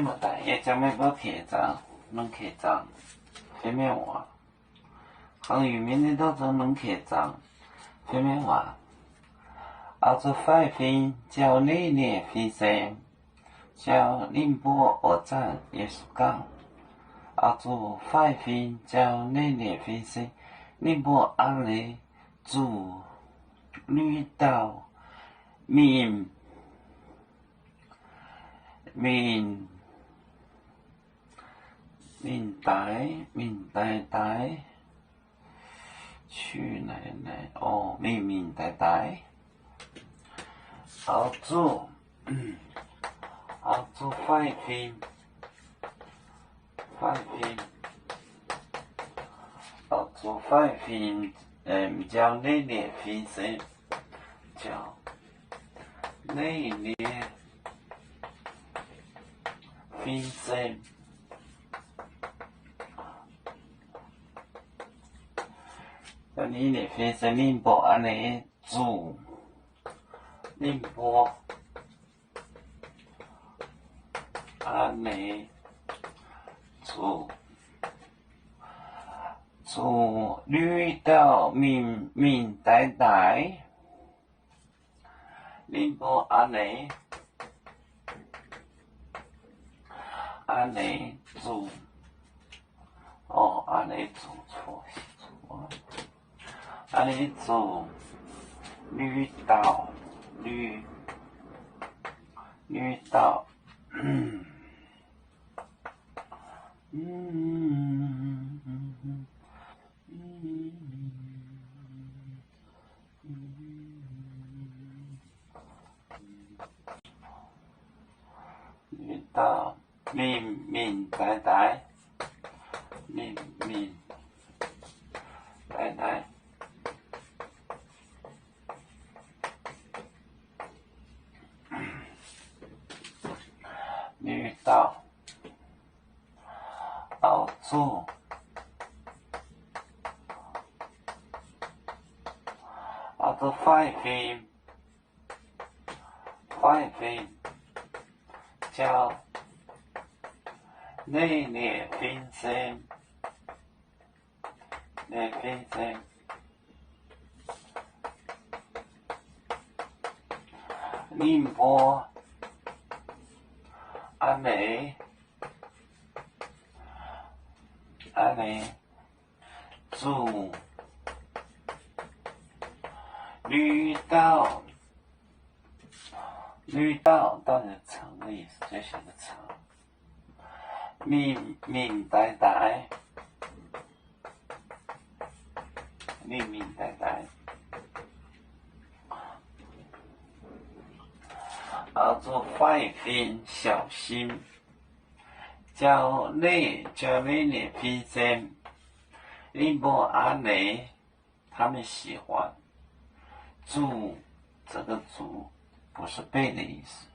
么大也将没不开张，能开张，前面话，行渔民的都能开张，前面话，做快fin叫内列飞升，叫宁波二站也是港，做快fin叫内列飞升，宁波安内驻绿岛闽呆去奶奶哦，闽呆，做快fin，做快fin，叫内列飞升，叫内列飞升。内列飞升宁波安内驻宁波安内驻绿岛闽呆，宁波安内驻安内驻错。安内驻绿岛，绿岛闽呆，闽呆。绿岛，做快fin，叫内列飞升，宁波安内驻绿岛当然城的意思，最小的城。闽呆，做快fin小心，叫内列飞升，宁波安内他们喜欢。驻这个驻不是背的意思，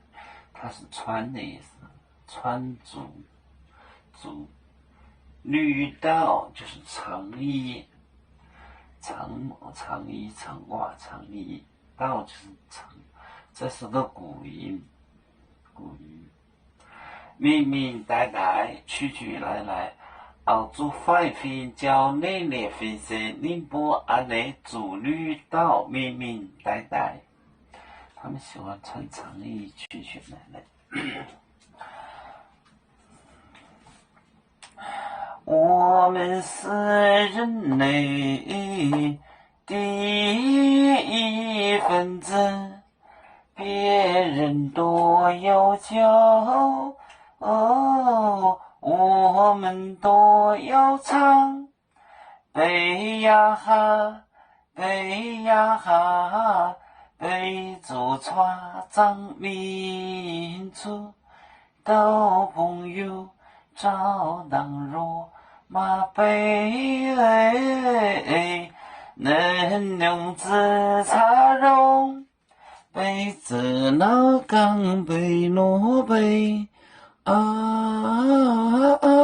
它是穿的意思，穿驻绿岛就是长衣，长衣长袜长衣，岛就是长，这是个古音。闽呆，去来，做快fin叫内列飞升，宁波安内驻绿岛闽呆，他们喜欢穿长衣去来。我们是人类第一分子，别人多要骄傲，我们都要唱。背呀哈，背祖传长民族，到朋友找当若马背，能用自插容，背子老岗背诺背。